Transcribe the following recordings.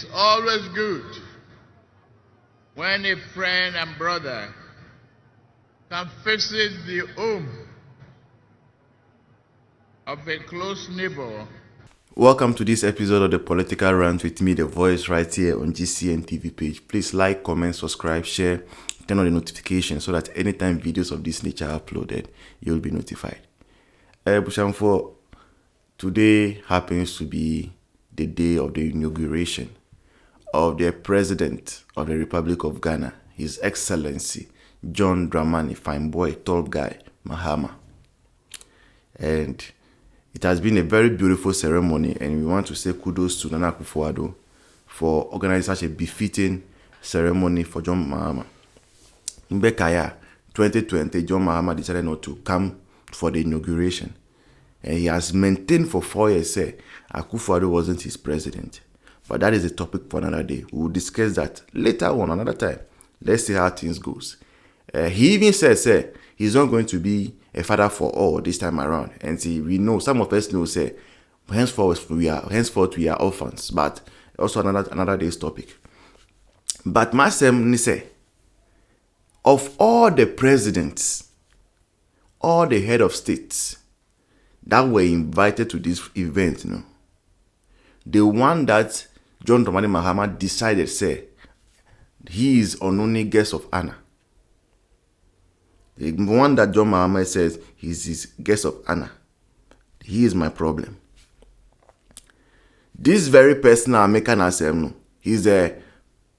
It's always good when a friend and brother can visit the home of a close neighbor. Welcome to this episode of the Political Rant with me, The Voice, right here on GCN TV page. Please like, comment, subscribe, share, turn on the notifications so that anytime videos of this nature are uploaded, you'll be notified. Bushamfo, today happens to be the day of the inauguration of the President of the Republic of Ghana, His Excellency John Dramani Fineboy Tall Guy Mahama. And it has been a very beautiful ceremony, and we want to say kudos to Nana Akufo-Addo for organizing such a befitting ceremony for John Mahama. In Bekaya 2020, John Mahama decided not to come for the inauguration, and he has maintained for 4 years that Akufo-Addo wasn't his president. But that is a topic for another day. We will discuss that later on, another time. Let's see how things goes. He even said, he's not going to be a father for all this time around. And see, we know, some of us know, say, henceforth we are orphans. But also another day's topic. But Masem say, of all the presidents, all the head of states that were invited to this event, the one that John Dramani Mahama decided, say, he is an only guest of honor. The one that John Mahama says he's his guest of honor. He is my problem. This very person I'm making as him, he's the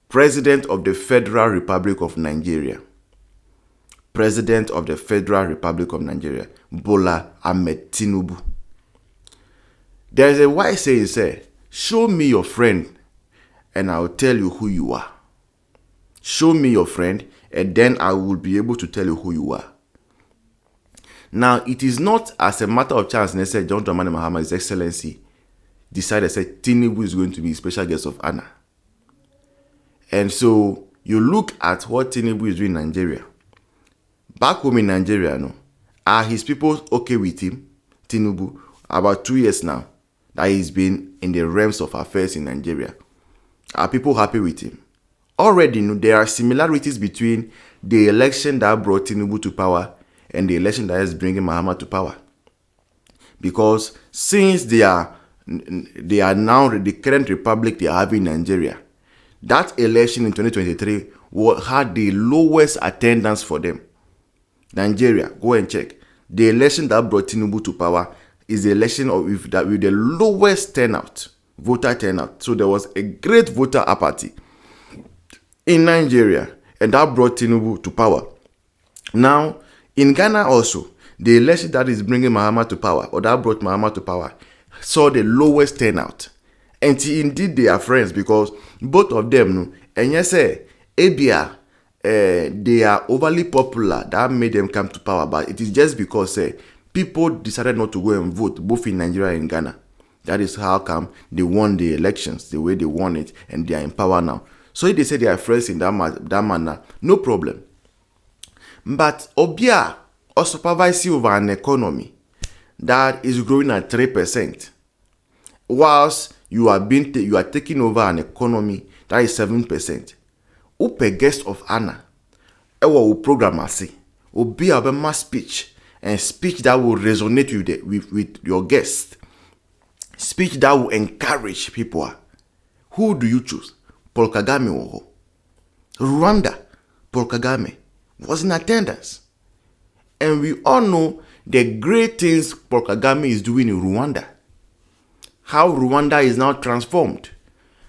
President of the Federal Republic of Nigeria. President of the Federal Republic of Nigeria, Bola Ahmed Tinubu. There is a wise saying, say, show me your friend and I'll tell you who you are. Show me your friend and then I will be able to tell you who you are. Now, it is not as a matter of chance, necessarily John Dramani Mahama, His Excellency, decided that Tinubu is going to be a special guest of honor. And so, you look at what Tinubu is doing in Nigeria. Back home in Nigeria, are his people okay with him, Tinubu? About 2 years now that he's been in the realms of affairs in Nigeria. Are people happy with him? Already, there are similarities between the election that brought Tinubu to power and the election that is bringing Mahama to power. Because since they are now the current republic they are having in Nigeria, that election in 2023 had the lowest attendance for them. Nigeria, go and check. The election that brought Tinubu to power is the election with the lowest turnout, voter turnout. So there was a great voter apathy in Nigeria, and that brought Tinubu to power. Now, in Ghana also, the election that is bringing Mahama to power, or that brought Mahama to power, saw the lowest turnout. And indeed, they are friends because both of them, and yes, ABR, they are overly popular. That made them come to power, but it is just because people decided not to go and vote, both in Nigeria and Ghana. That is how come they won the elections, the way they won it, and they are in power now. So if they say they are friends in that manner, no problem. But Obia or supervise you over an economy that is growing at 3%, whilst you are taking over an economy that is 7%. Upe guest of honor, ewa program asi, Obia a mass speech and speech that will resonate with your guest, speech that will encourage people. Who do you choose? Paul Kagame or Rwanda? Paul Kagame was in attendance. And we all know the great things Paul Kagame is doing in Rwanda. How Rwanda is now transformed.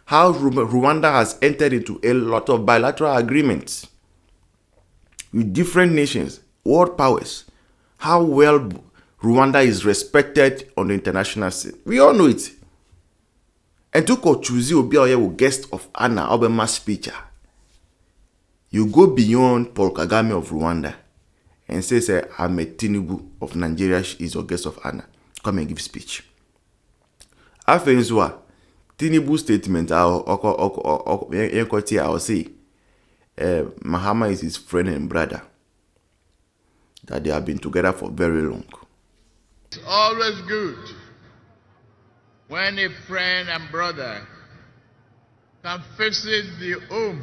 How Rwanda has entered into a lot of bilateral agreements with different nations, world powers. How well Rwanda is respected on the international scene. We all know it. And to go choose a guest of honor or a mass speaker. You go beyond Paul Kagame of Rwanda and say Ahmed Tinubu of Nigeria is your guest of honor. Come and give speech. After Tinubu statement, I'll say Mahama is his friend and brother. That they have been together for very long. It's always good when a friend and brother can visit the home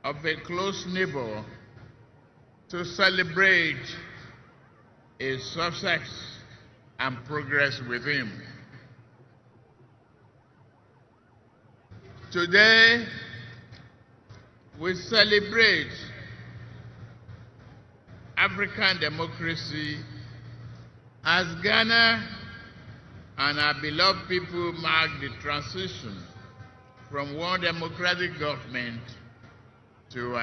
of a close neighbor to celebrate his success and progress with him. Today, we celebrate African democracy as Ghana and our beloved people mark the transition from one democratic government to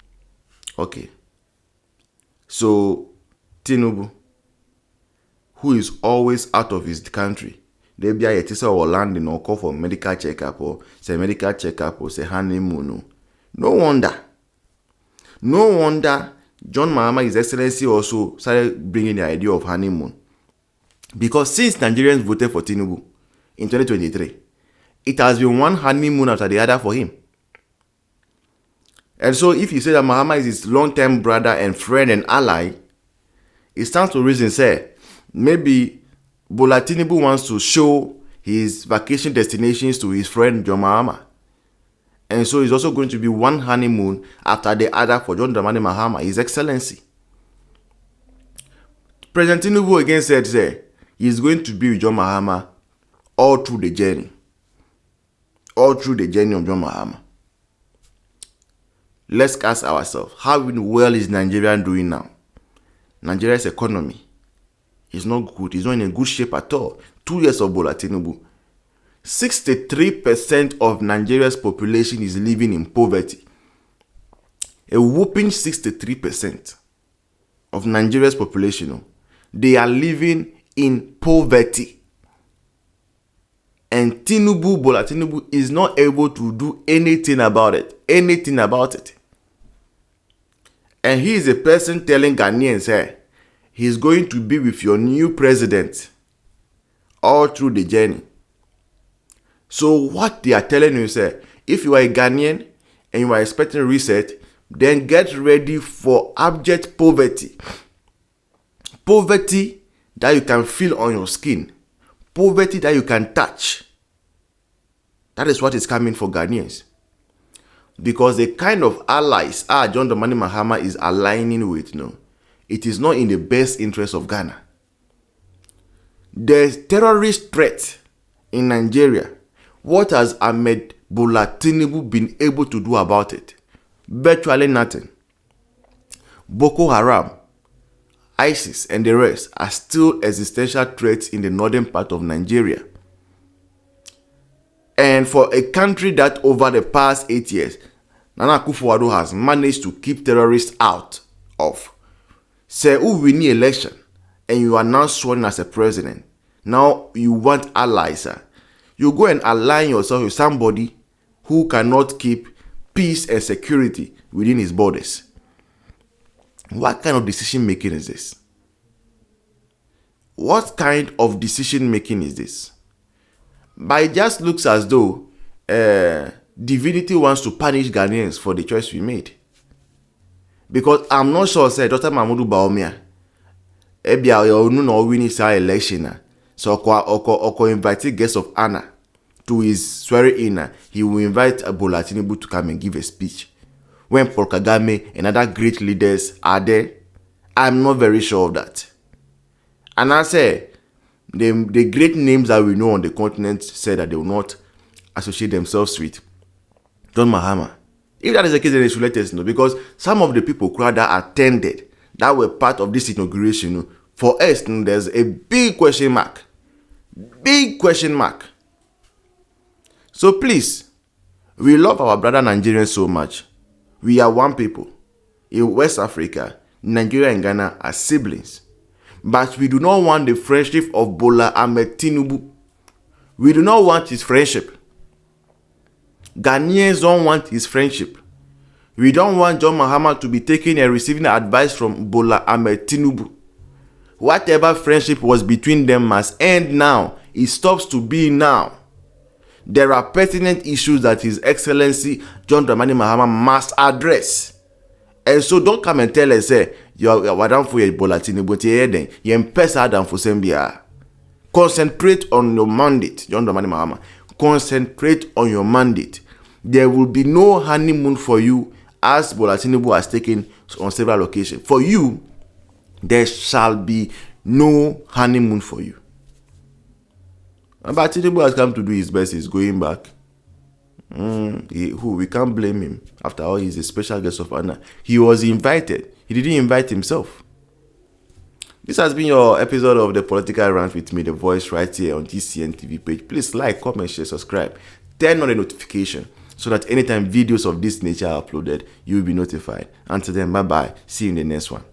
Okay. So, Tinubu, who is always out of his country, they be a tisa or landing or call for medical checkup or say medical checkup or say honeymoon. No wonder. No wonder John Mahama, His Excellency, also started bringing the idea of honeymoon. Because since Nigerians voted for Tinubu in 2023, it has been one honeymoon after the other for him. And so if you say that Mahama is his long-term brother and friend and ally, it stands to reason, say, maybe Bola Tinubu wants to show his vacation destinations to his friend John Mahama. And so it's also going to be one honeymoon after the other for John Dramani Mahama, His Excellency. President Tinubu again said, say, he's going to be with John Mahama all through the journey. All through the journey of John Mahama. Let's ask ourselves, how well is Nigeria doing now? Nigeria's economy is not good. It's not in a good shape at all. 2 years of Bola Tinubu. 63% of Nigeria's population is living in poverty. A whopping 63% of Nigeria's population, they are living in poverty. And Bola Tinubu is not able to do anything about it. Anything about it. And he is a person telling Ghanaians, hey, he's going to be with your new president all through the journey. So what they are telling you is, if you are a Ghanaian and you are expecting a reset, then get ready for abject poverty. Poverty that you can feel on your skin. Poverty that you can touch. That is what is coming for Ghanaians. Because the kind of allies John Dramani Mahama is aligning with, it is not in the best interest of Ghana. There's terrorist threat in Nigeria. What has Ahmed Bola Tinubu been able to do about it? Virtually nothing. Boko Haram, ISIS, and the rest are still existential threats in the northern part of Nigeria. And for a country that over the past 8 years, Nana Akufo-Addo has managed to keep terrorists out of. Say, who win the election and you are now sworn as a president. Now you want allies. You go and align yourself with somebody who cannot keep peace and security within his borders. What kind of decision making is this? What kind of decision making is this? But it just looks as though divinity wants to punish Ghanaians for the choice we made. Because I'm not sure, say, Dr. Mahmoud Bawumia, Ebia no winning sa election. So Oko invite guests of honor to his swearing-in. He will invite Bola Tinubu to come and give a speech. When Paul Kagame and other great leaders are there, I'm not very sure of that. And I say, the great names that we know on the continent said that they will not associate themselves with John Mahama. If that is the case, then they should let us know. Because some of the people that attended, that were part of this inauguration, for us, there's a big question mark. Big question mark. So please, we love our brother Nigerians so much. We are one people. In West Africa, Nigeria and Ghana are siblings. But we do not want the friendship of Bola Ahmed Tinubu. We do not want his friendship. Ghanaians don't want his friendship. We don't want John Mahama to be taking and receiving advice from Bola Ahmed Tinubu. Whatever friendship was between them must end now. It stops to be now. There are pertinent issues that His Excellency John Dramani Mahama must address. And so don't come and tell us, say, you're down for your Bola Tinubu, you're down for Sembia. Concentrate on your mandate, John Dramani Mahama. Concentrate on your mandate. There will be no honeymoon for you, as Bola Tinubu has taken on several occasions. For you, there shall be no honeymoon for you. But Tinubu has come to do his best. He's going back. We can't blame him. After all, he's a special guest of honor. He was invited. He didn't invite himself. This has been your episode of the Political Rant with me, The Voice, right here on TCN TV page. Please like, comment, share, subscribe. Turn on the notification so that anytime videos of this nature are uploaded, you will be notified. Until then, bye-bye. See you in the next one.